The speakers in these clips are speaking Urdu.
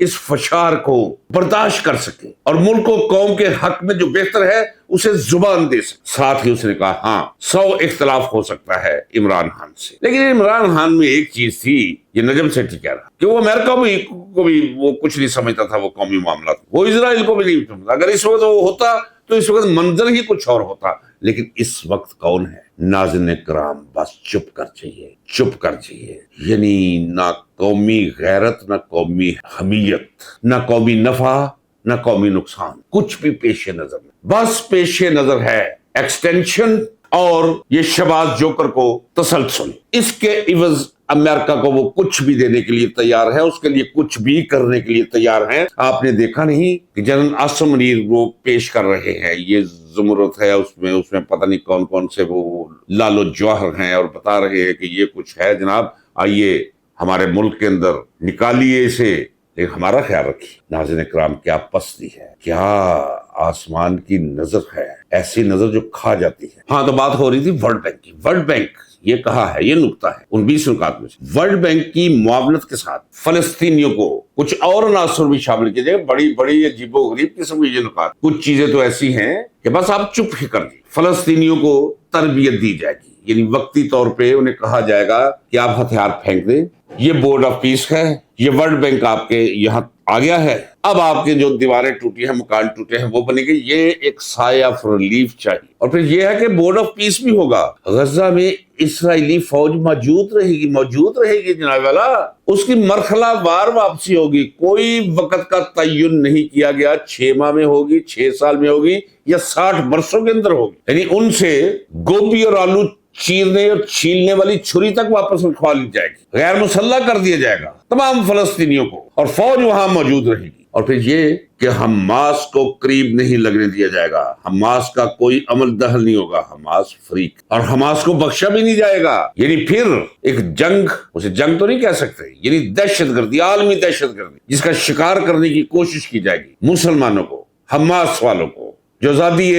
اس فشار کو برداشت کر سکیں اور ملک و قوم کے حق میں جو بہتر ہے اسے زبان دے سکیں۔ ساتھ ہی اس نے کہا ہاں 100 اختلاف ہو سکتا ہے عمران خان سے، لیکن عمران خان میں ایک چیز تھی، یہ نجم سیٹھی کہہ رہا کہ وہ امریکہ کو بھی وہ کچھ نہیں سمجھتا تھا، وہ قومی معاملات، وہ اسرائیل کو بھی نہیں سمجھتا۔ اگر اس وقت وہ ہوتا تو اس وقت منظر ہی کچھ اور ہوتا، لیکن اس وقت کون ہے؟ ناظرین کرام بس چپ کر جائیے، چپ کر جائیے، یعنی نہ قومی غیرت، نہ قومی حمیت، نہ قومی نفع، نہ قومی نقصان، کچھ بھی پیش نظر نہیں، بس پیش نظر ہے ایکسٹینشن اور یہ شہباز جوکر کو تسلسل۔ اس کے عوض امریکہ کو وہ کچھ بھی دینے کے لیے تیار ہے، اس کے لیے کچھ بھی کرنے کے لیے تیار ہے۔ آپ نے دیکھا نہیں کہ جنرل عاصم منیر وہ پیش کر رہے ہیں، یہ زمرت ہے، اس میں پتہ نہیں کون کون سے وہ لالو جوہر ہیں، اور بتا رہے ہیں کہ یہ کچھ ہے جناب، آئیے ہمارے ملک کے اندر نکالیے اسے، لیکن ہمارا خیال رکھیے۔ ناظرین کرام کیا پستی ہے، کیا آسمان کی نظر ہے، ایسی نظر جو کھا جاتی ہے۔ ہاں تو بات ہو رہی تھی ورلڈ بینک کی۔ ورلڈ بینک یہ کہا ہے، یہ نکتہ ہے 19 نکات میں سے، ورلڈ بینک کی معاونت کے ساتھ فلسطینیوں کو کچھ اور عناصر بھی شامل کیے جائے۔ بڑی عجیب و غریب قسم کی یہ نکات، کچھ چیزیں تو ایسی ہیں کہ بس آپ چپ ہی کر دیجیے۔ فلسطینیوں کو تربیت دی جائے گی، یعنی وقتی طور پہ انہیں کہا جائے گا کہ آپ ہتھیار پھینک دیں، یہ بورڈ آف پیس ہے، یہ ورلڈ بینک آپ کے یہاں آ گیا ہے، اب آپ کے جو دیواریں ٹوٹی ہیں، مکان ٹوٹے ہیں، وہ بنے گی، یہ ایک سائے آف ریلیف چاہیے۔ اور پھر یہ ہے کہ بورڈ آف پیس بھی ہوگا، غزہ میں اسرائیلی فوج موجود رہے گی جناب والا، اس کی مرحلہ وار واپسی ہوگی، کوئی وقت کا تعین نہیں کیا گیا، 6 ماہ میں ہوگی، 6 سال میں ہوگی، یا 60 برسوں کے اندر ہوگی، یعنی ان سے گوبھی اور آلو چیرنے اور چھیلنے والی چھری تک واپس رکھوا لی جائے گی، غیر مسلح کر دیا جائے گا تمام فلسطینیوں کو، اور فوج وہاں موجود رہے گی۔ اور پھر یہ کہ حماس کو قریب نہیں لگنے دیا جائے گا، حماس کا کوئی عمل دخل نہیں ہوگا، حماس فریق، اور حماس کو بخشا بھی نہیں جائے گا۔ یعنی پھر ایک جنگ، اسے جنگ تو نہیں کہہ سکتے، یعنی دہشت گردی، عالمی دہشت گردی، جس کا شکار کرنے کی کوشش کی جائے گی مسلمانوں کو، حماس والوں کو، جو آزادی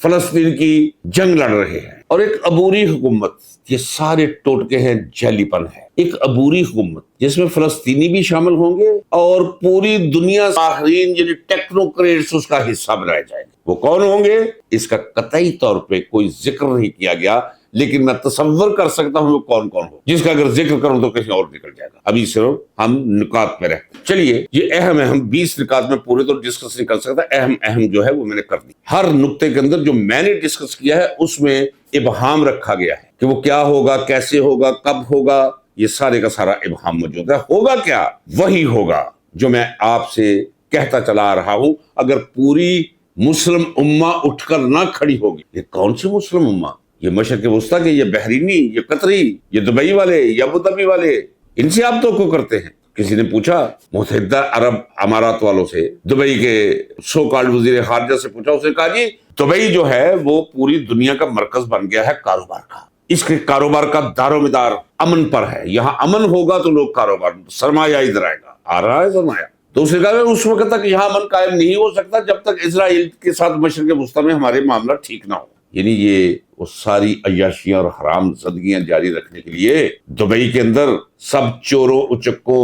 فلسطین کی جنگ لڑ رہے ہیں۔ اور ایک عبوری حکومت، یہ سارے ٹوٹکے ہیں، جعلی پن ہے، ایک عبوری حکومت جس میں فلسطینی بھی شامل ہوں گے اور پوری دنیا ماہرین یعنی ٹیکنوکریٹس اس کا حصہ بنائے جائیں گے۔ وہ کون ہوں گے اس کا قطعی طور پہ کوئی ذکر نہیں کیا گیا، لیکن میں تصور کر سکتا ہوں وہ کون ہو، جس کا اگر ذکر کروں تو کہیں اور نکل جائے گا۔ ابھی صرف ہم نکات پہ رہتے ہیں۔ چلیے یہ اہم 20 نکات میں پورے تو ڈسکس نہیں کر سکتا، اہم جو ہے وہ میں نے کر دی۔ ہر نقطے کے اندر جو میں نے ڈسکس کیا ہے اس میں ابہام رکھا گیا ہے کہ وہ کیا ہوگا، کیسے ہوگا، کب ہوگا، یہ سارے کا سارا ابہام موجود ہے۔ ہوگا کیا؟ وہی ہوگا جو میں آپ سے کہتا چلا آ رہا ہوں۔ اگر پوری مسلم امہ اٹھ کر نہ کھڑی ہوگی، یہ کون سی مسلم امہ؟ یہ مشرق وسطیٰ کے، یہ بحرینی، یہ قطری، یہ دبئی والے، یہ ابوظہبی والے، ان سے آپ توقع کرتے ہیں؟ کسی نے پوچھا متحدہ عرب امارات والوں سے، دبئی کے سو کالڈ وزیر خارجہ سے پوچھا، اس نے کہا جی دبئی جو ہے وہ پوری دنیا کا مرکز بن گیا ہے کاروبار کا، اس کے کاروبار کا دار و مدار امن پر ہے، یہاں امن ہوگا تو لوگ کاروبار، سرمایہ ادھر آئے گا، آ رہا ہے سرمایہ۔ تو اس نے کہا اس وقت تک یہاں امن قائم نہیں ہو سکتا جب تک اسرائیل کے ساتھ مشرق وسطیٰ میں ہمارے معاملہ ٹھیک نہ ہو۔ یعنی یہ وہ ساری عیاشیاں اور حرام زدگیاں جاری رکھنے کے لیے دبئی کے اندر سب چوروں اچکوں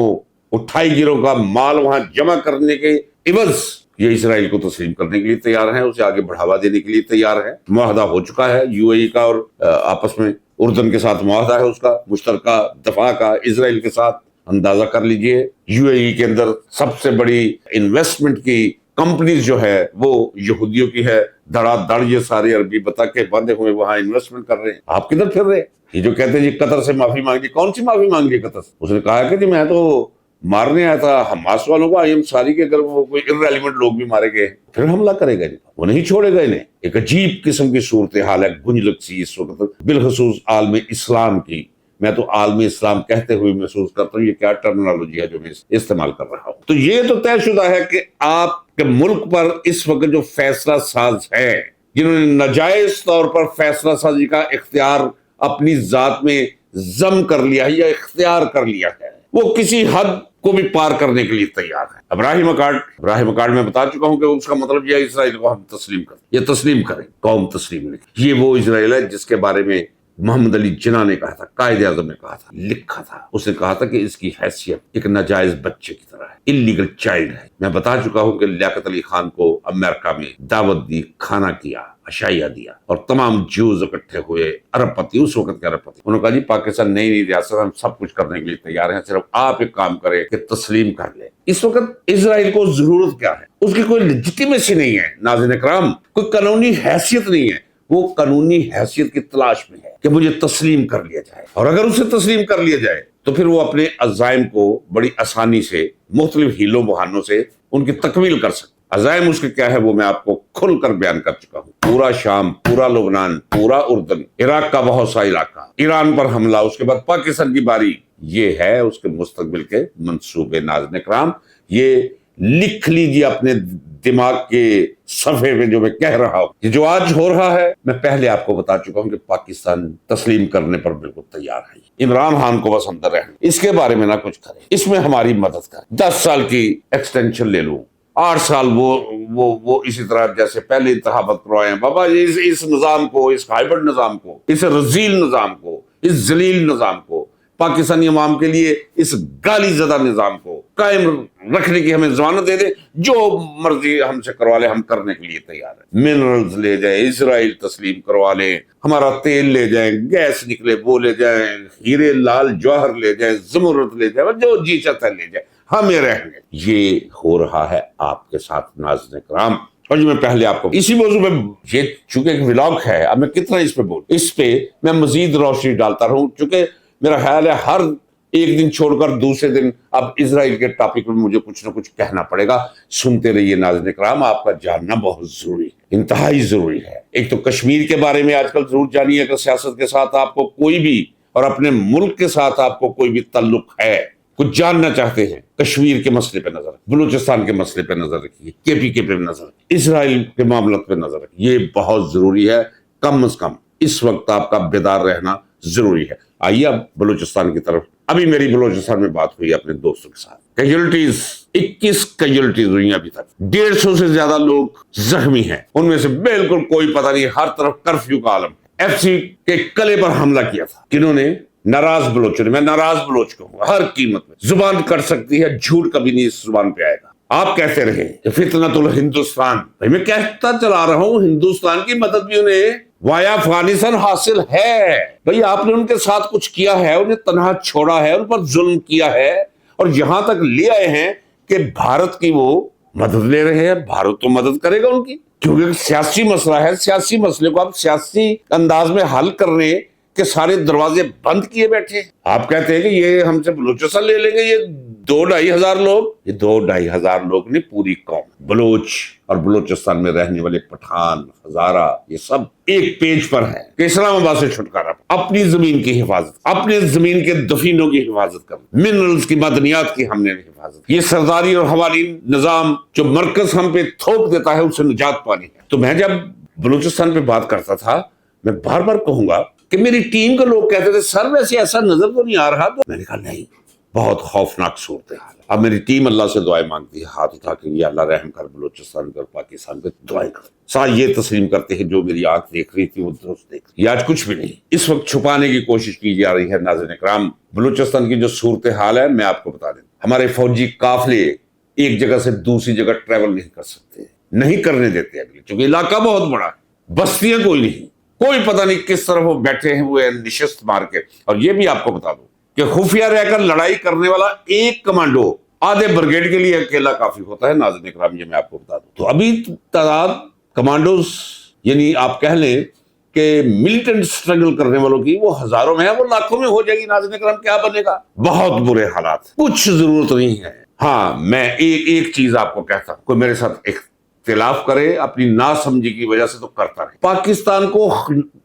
اٹھائی گیروں کا مال وہاں جمع کرنے کے عوض یہ اسرائیل کو تسلیم کرنے کے لیے تیار ہیں، اسے آگے بڑھاوا دینے کے لیے تیار ہے۔ معاہدہ ہو چکا ہے یو اے ای کا اور آپس میں اردن کے ساتھ معاہدہ ہے اس کا مشترکہ دفاع کا اسرائیل کے ساتھ۔ اندازہ کر لیجئے یو اے ای کے اندر سب سے بڑی انویسٹمنٹ کی کمپنیز جو ہے وہ یہودیوں کی ہے، دڑا دڑ یہ سارے عربی بطاقے باندھے ہوئے وہاں انویسٹمنٹ کر رہے ہیں۔ آپ کدھر پھر رہے؟ یہ جو کہتے ہیں جی قطر سے معافی مانگی، کون سی معافی مانگی قطر سے؟ اس نے کہا کہ جی میں تو مارنے آیا تھا حماس والوں کو، آئی ایم ساری کے اگر وہ کوئی irrelevant لوگ بھی مارے گئے پھر حملہ کرے گا، وہ نہیں چھوڑے گا انہیں۔ ایک عجیب قسم کی صورتحال ہے، گنجلک سی اس وقت بالخصوص عالم اسلام کی۔ میں تو عالم اسلام کہتے ہوئے محسوس کرتا ہوں یہ کیا ٹرمینالوجی ہے جو میں استعمال کر رہا ہوں۔ تو یہ تو طے شدہ ہے کہ آپ کے ملک پر اس وقت جو فیصلہ ساز ہے، جنہوں نے ناجائز طور پر فیصلہ سازی کا اختیار اپنی ذات میں ضم کر لیا ہے یا اختیار کر لیا ہے، وہ کسی حد کو بھی پار کرنے کے لیے تیار ہے۔ ابراہیم اکارڈ میں بتا چکا ہوں کہ اس کا مطلب یہ ہے اسرائیل کو ہم تسلیم کریں، یہ تسلیم کریں، قوم تسلیم نہیں۔ یہ وہ اسرائیل ہے جس کے بارے میں محمد علی جناح نے کہا تھا، قائد اعظم نے کہا تھا، لکھا تھا، اس نے کہا تھا کہ اس کی حیثیت ایک ناجائز بچے کی طرح ہے، انلیگل چائلڈ ہے۔ میں بتا چکا ہوں کہ لیاقت علی خان کو امریکہ میں دعوت دی، کھانا کیا، عشائیہ دیا، اور تمام جوز اکٹھے ہوئے، ارب پتی، اس وقت کے ارب پتی، انہوں نے کہا جی پاکستان نئی ریاست، ہم سب کچھ کرنے کے لیے تیار ہیں، صرف آپ ایک کام کریں کہ تسلیم کر لیں۔ اس وقت اسرائیل کو ضرورت کیا ہے؟ اس کی کوئی لیجٹیمیسی نہیں ہے ناظرین کرام، کوئی قانونی حیثیت نہیں ہے، وہ قانونی حیثیت کی تلاش میں ہے کہ مجھے تسلیم کر لیا جائے، اور اگر اسے تسلیم کر لیا جائے تو پھر وہ اپنے عزائم کو بڑی آسانی سے مختلف ہیلوں بہانوں سے ان کی تکمیل کر سکتا۔ عزائم اس کے کیا ہے وہ میں آپ کو کھل کر بیان کر چکا ہوں، پورا شام، پورا لبنان، پورا اردن، عراق کا بہت سا علاقہ، ایران پر حملہ، اس کے بعد پاکستان کی باری، یہ ہے اس کے مستقبل کے منصوبے۔ ناظرین کرام، یہ لکھ لیجیے اپنے دماغ کے صفحے میں جو میں کہہ رہا ہوں، یہ جو آج ہو رہا ہے، میں پہلے آپ کو بتا چکا ہوں کہ پاکستان تسلیم کرنے پر بالکل تیار ہے۔ عمران خان کو بس اندر رہنے، اس کے بارے میں نہ کچھ کریں، اس میں ہماری مدد کریں، 10 سال کی ایکسٹینشن لے لوں، 8 سال وہ اسی طرح جیسے پہلے انتخابات کروائے ہیں، بابا اس نظام کو، اس ہائبرڈ نظام کو، اس رذیل نظام کو، اس ذلیل نظام کو، پاکستانی عوام کے لیے اس گالی زدہ نظام کو قائم رکھنے کی ہمیں ضمانت دے دے، جو مرضی ہم سے کروا لے، ہم کرنے کے لیے تیار ہیں۔ منرلز لے جائیں، اسرائیل تسلیم کروا لیں، ہمارا تیل لے جائیں، گیس نکلے وہ لے جائیں، ہیرے لال جوہر لے جائیں، زمرد لے جائیں، جو جی چاہتا ہے لے جائیں، ہمیں رہیں گے۔ یہ ہو رہا ہے آپ کے ساتھ ناظرین کرام۔ اور جو میں پہلے آپ کو اسی موضوع پہ، یہ چونکہ ایک ولاگ ہے، اب میں کتنا اس پہ بول، اس پہ میں مزید روشنی ڈالتا رہوں، چونکہ میرا خیال ہے ہر ایک دن چھوڑ کر دوسرے دن اب اسرائیل کے ٹاپک میں مجھے کچھ نہ کچھ کہنا پڑے گا۔ سنتے رہیے ناظرین کرام، آپ کا جاننا بہت ضروری ہے، انتہائی ضروری ہے۔ ایک تو کشمیر کے بارے میں آج کل ضرور جانیے کہ سیاست کے ساتھ آپ کو کوئی بھی، اور اپنے ملک کے ساتھ آپ کو کوئی بھی تعلق ہے، کچھ جاننا چاہتے ہیں، کشمیر کے مسئلے پہ نظر، بلوچستان کے مسئلے پہ نظر رکھیے، کے پی کے پہ نظر، اسرائیل کے معاملات پہ نظر رکھیے، یہ بہت ضروری ہے۔ کم از کم اس وقت آپ کا بیدار رہنا ضروری ہے۔ آئیے اب بلوچستان کی طرف۔ ابھی میری بلوچستان میں بات ہوئی اپنے دوستوں کے ساتھ، کیجولٹیز 21 کیجولٹیز ہوئی ابھی تک، 150 سے زیادہ لوگ زخمی ہیں، ان میں سے بالکل کوئی پتہ نہیں، ہر طرف کرفیو کا عالم۔ ایف سی کے قلعے پر حملہ کیا تھا، کنہوں نے؟ ناراض بلوچوں نے۔ میں ناراض بلوچ کہوں گا ہر قیمت میں، زبان کٹ سکتی ہے، جھوٹ کبھی نہیں اس زبان پہ آئے گا۔ آپ کہتے رہے کہ فتنۃ الہندوستان، میں کہتا چلا رہا ہوں، ہندوستان کی مدد بھی انہیں وایا افغانستان حاصل ہے۔ بھئی آپ نے ان کے ساتھ کچھ کیا ہے، انہیں تنہا چھوڑا ہے، ان پر ظلم کیا ہے، اور یہاں تک لے آئے ہیں کہ بھارت کی وہ مدد لے رہے ہیں۔ بھارت تو مدد کرے گا ان کی، کیونکہ سیاسی مسئلہ ہے، سیاسی مسئلے کو آپ سیاسی انداز میں حل کرنے کہ سارے دروازے بند کیے بیٹھے ہیں۔ آپ کہتے ہیں کہ یہ ہم سے بلوچستان لے لیں گے، یہ 2-2.5 ہزار لوگ، یہ 2-2.5 ہزار لوگ نہیں، پوری قوم، بلوچ اور بلوچستان میں رہنے والے پٹھان، ہزارہ، یہ سب ایک پیج پر ہے کہ اسلام آباد سے چھٹکارا، اپنی زمین کی حفاظت، اپنے زمین کے دفینوں کی حفاظت کرنا، منرلز کی، معدنیات کی ہم نے حفاظت، یہ سرداری اور حوالی نظام جو مرکز ہم پہ تھوپ دیتا ہے، اس سے نجات پانی ہے۔ تو میں جب بلوچستان پہ بات کرتا تھا، میں بار بار کہوں گا کہ میری ٹیم کے لوگ کہتے تھے سر ویسے ایسا نظر تو نہیں آ رہا، تو میں نے کہا نہیں، بہت خوفناک صورتحال۔ اب میری ٹیم اللہ سے دعائیں مانگتی ہے، ہاتھ اٹھا کے یا اللہ رحم کر بلوچستان پہ اور پاکستان پہ دعائیں کر، ساتھ یہ تسلیم کرتے ہیں جو میری آنکھ دیکھ رہی تھی وہ درست دیکھ رہی۔ یہ آج کچھ بھی نہیں، اس وقت چھپانے کی کوشش کی جا رہی ہے۔ ناظرین کرام، بلوچستان کی جو صورتحال ہے میں آپ کو بتا دیں، ہمارے فوجی قافلے ایک جگہ سے دوسری جگہ ٹریول نہیں کر سکتے، نہیں کرنے دیتے اگلے، کیونکہ علاقہ بہت بڑا ہے، بستیاں کوئی نہیں، کوئی پتہ نہیں کس طرف وہ بیٹھے ہیں ہوئے نشست مار کے۔ اور یہ بھی آپ کو بتا دوں کہ خفیہ رہ کر لڑائی کرنے والا ایک کمانڈو آدھے برگیڈ کے لیے اکیلا کافی ہوتا ہے۔ ناظرین کرام، یہ میں آپ کو بتا دوں، تو ابھی تعداد کمانڈوز، یعنی آپ کہہ لیں کہ ملیٹنٹ سٹرگل کرنے والوں کی وہ ہزاروں میں ہے، وہ لاکھوں میں ہو جائے گی۔ ناظرین کرام، کیا بنے گا؟ بہت برے حالات، کچھ ضرورت نہیں ہے۔ ہاں، میں ایک چیز آپ کو کہتا ہوں، کوئی میرے ساتھ اختلاف کرے اپنی ناسمجھی کی وجہ سے تو کرتا رہے، پاکستان کو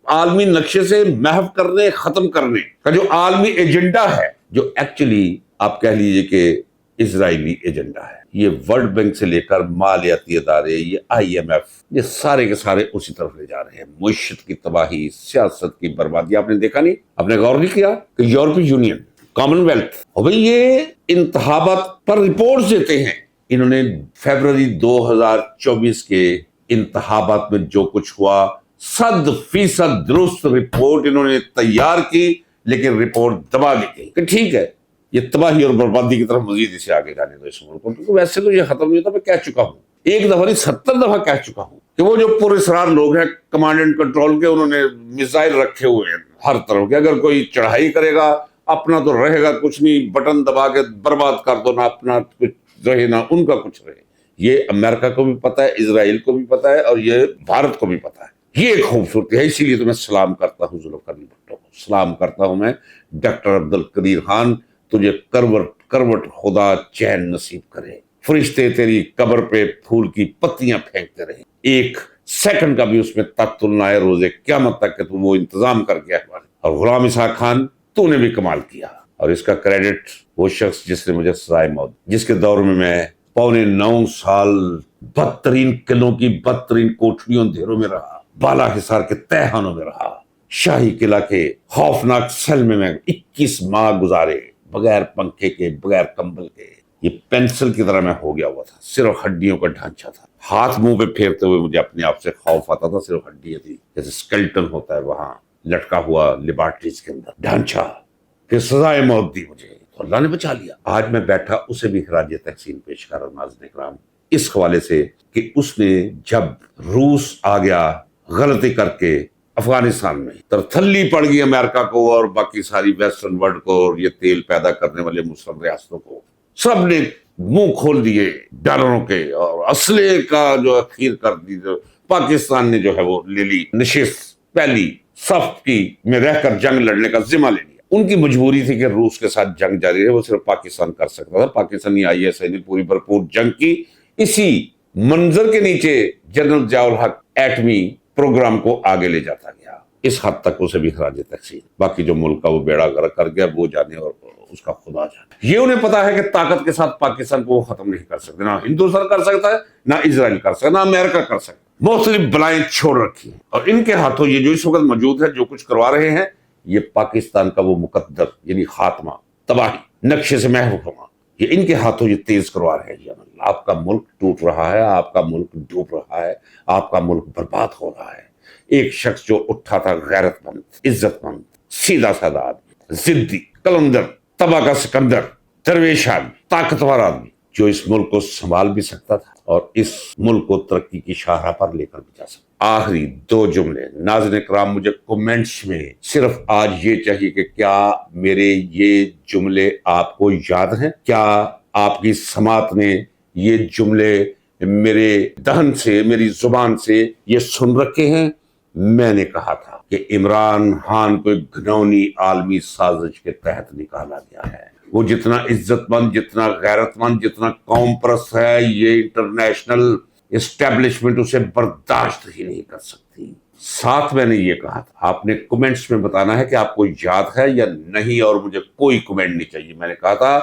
عالمی نقشے سے محو کرنے، ختم کرنے کا جو عالمی ایجنڈا ہے، جو ایکچولی آپ کہہ لیجئے کہ اسرائیلی ایجنڈا ہے، یہ ورلڈ بینک سے لے کر مالیاتی ادارے، یہ IMF، یہ سارے کے سارے اسی طرف لے جا رہے ہیں۔ معیشت کی تباہی، سیاست کی بربادی، آپ نے دیکھا نہیں، آپ نے غور نہیں کیا کہ یورپی یونین، کامن ویلتھ، اور بھئی یہ انتخابات پر رپورٹس دیتے ہیں۔ انہوں نے فیبروری 2024 کے انتخابات میں جو کچھ ہوا 100% درست رپورٹ انہوں نے تیار کی، لیکن رپورٹ دبا دی گئی کہ ٹھیک ہے یہ تباہی اور بربادی کی طرف مزید اسے آگے جانے دو اس ملک کو، کیونکہ ویسے تو یہ ختم نہیں ہوتا۔ میں کہہ چکا ہوں، ایک دفعہ نہیں 70 دفعہ کہہ چکا ہوں کہ وہ جو پر اسرار لوگ ہیں کمانڈ اینڈ کنٹرول کے، انہوں نے میزائل رکھے ہوئے ہیں ہر طرف کے، اگر کوئی چڑھائی کرے گا اپنا تو رہے گا کچھ نہیں، بٹن دبا کے برباد کر دو، نہ اپنا کچھ رہے نہ ان کا کچھ رہے۔ یہ امریکہ کو بھی پتا ہے، اسرائیل کو بھی پتا ہے، اور یہ بھارت کو بھی پتا ہے۔ یہ ایک خوبصورتی ہے، اسی لیے تو میں سلام کرتا ہوں ذوالفقار بھٹو کو، سلام کرتا ہوں میں ڈاکٹر عبدالقدیر خان، تجھے کروٹ خدا چین نصیب کرے، فرشتے تیری قبر پہ پھول کی پتیاں پھینکتے رہے، ایک سیکنڈ کا بھی اس میں تعطل نہ آئے روز قیامت تک کہ تو وہ انتظام کر گیا ہے۔ اور غلام اسحاق خان تو نے بھی کمال کیا، اور اس کا کریڈٹ وہ شخص جس نے مجھے سزائے موت، جس کے دور میں 9.25 سال بدترین قلعوں کی بدترین کوٹھریوں اندھیروں میں رہا، بالا حصار کے تہخانوں میں رہا، شاہی قلعہ کے خوفناک سیل میں 21 ماہ گزارے، بغیر پنکھے کے، بغیر کمبل کے۔ یہ پینسل کی طرح میں ہو گیا ہوا تھا، صرف ہڈیوں کا ڈھانچہ تھا، ہاتھ منہ پہ پھیرتے ہوئے مجھے اپنے آپ سے خوف آتا تھا، صرف ہڈیاں تھی، جیسے سکیلٹن ہوتا ہے وہاں لٹکا ہوا لیبارٹریز کے اندر ڈھانچہ۔ پھر سزائے موت دی مجھے، تو اللہ نے بچا لیا۔ آج میں بیٹھا اسے بھی خراج تحسین پیش کر رہا ہوں ناظرین اکرام، اس حوالے سے کہ اس نے جب روس آ گیا غلطی کر کے افغانستان میں، ترتھلی پڑ گئی امریکہ کو اور باقی ساری ویسٹرن ورلڈ کو، اور یہ تیل پیدا کرنے والے مسلم ریاستوں کو، سب نے منہ کھول دیے ڈالروں کے، اور اسلحے کا جو اخیر کر دی، جو پاکستان نے جو ہے وہ لے لی نشست، پہلی صف کی میں رہ کر جنگ لڑنے کا ذمہ لے لیا۔ ان کی مجبوری تھی کہ روس کے ساتھ جنگ جاری رہے، وہ صرف پاکستان کر سکتا تھا۔ پاکستانی آئی ایس آئی نے پوری بھرپور جنگ کی۔ اسی منظر کے نیچے جنرل ضیاء الحق ایٹمی پروگرام کو آگے لے جاتا گیا، اس حد تک اسے بھی خراج تحسین۔ باقی جو ملک کا وہ بیڑا غرق کر گیا وہ جانے اور اس کا خدا جانے۔ یہ انہیں پتا ہے کہ طاقت کے ساتھ پاکستان کو وہ ختم نہیں کر سکتے، نہ ہندوستان کر سکتا ہے، نہ اسرائیل کر سکتا ہے، نہ امریکہ کر سکتا ہے۔ مختلف بلائیں چھوڑ رکھی ہیں، اور ان کے ہاتھوں یہ جو اس وقت موجود ہے، جو کچھ کروا رہے ہیں، یہ پاکستان کا وہ مقدر یعنی خاتمہ، تباہی، نقشے سے محو ہونا، یہ ان کے ہاتھوں یہ تیز کروا رہے ہیں۔ آپ کا ملک ٹوٹ رہا ہے، آپ کا ملک ڈوب رہا ہے، آپ کا ملک برباد ہو رہا ہے۔ ایک شخص جو اٹھا تھا غیرت مند، عزت مند، سیدھا سادہ آدمی، ضدی، قلندر، تباہ کا سکندر، درویش آدمی، طاقتور آدمی، جو اس ملک کو سنبھال بھی سکتا تھا اور اس ملک کو ترقی کی شاہراہ پر لے کر بھی جا سکتا۔ آخری 2 جملے ناظرین اکرام، مجھے کومنٹس میں صرف آج یہ چاہیے کہ کیا میرے یہ جملے آپ کو یاد ہیں؟ کیا آپ کی سماعت نے یہ جملے میرے دہن سے، میری زبان سے یہ سن رکھے ہیں؟ میں نے کہا تھا کہ عمران خان کو ایک گھنونی عالمی سازش کے تحت نکالا گیا ہے۔ وہ جتنا عزت مند، جتنا غیرت مند، جتنا قوم پرست ہے، یہ انٹرنیشنل اسٹیبلشمنٹ اسے برداشت ہی نہیں کر سکتی۔ ساتھ میں نے یہ کہا تھا، آپ نے کمنٹس میں بتانا ہے کہ آپ کو یاد ہے یا نہیں، اور مجھے کوئی کمنٹ نہیں چاہیے۔ میں نے کہا تھا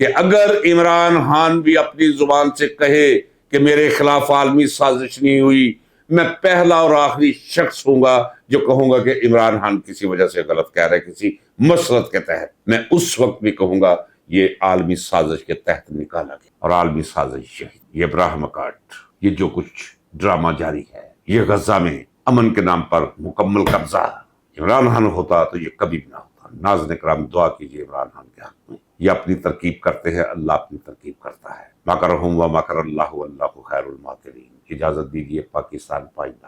کہ اگر عمران خان بھی اپنی زبان سے کہے کہ میرے خلاف عالمی سازش نہیں ہوئی، میں پہلا اور آخری شخص ہوں گا جو کہوں گا کہ عمران خان کسی وجہ سے غلط کہہ رہے، کسی مسلط کے تحت۔ میں اس وقت بھی کہوں گا یہ عالمی سازش کے تحت نکالا گیا، اور عالمی سازش یہ ابراہیم اکارڈ، یہ جو کچھ ڈرامہ جاری ہے، یہ غزہ میں امن کے نام پر مکمل قبضہ، عمران خان ہوتا تو یہ کبھی بھی نہ ہوتا۔ ناظرین اکرام، دعا کیجیے عمران خان کے حق میں۔ یہ اپنی ترکیب کرتے ہیں، اللہ اپنی ترکیب کرتا ہے۔ مکرہم و مکر اللہ واللہ خیر الماکرین۔ اجازت دیجیے، پاکستان پائندہ۔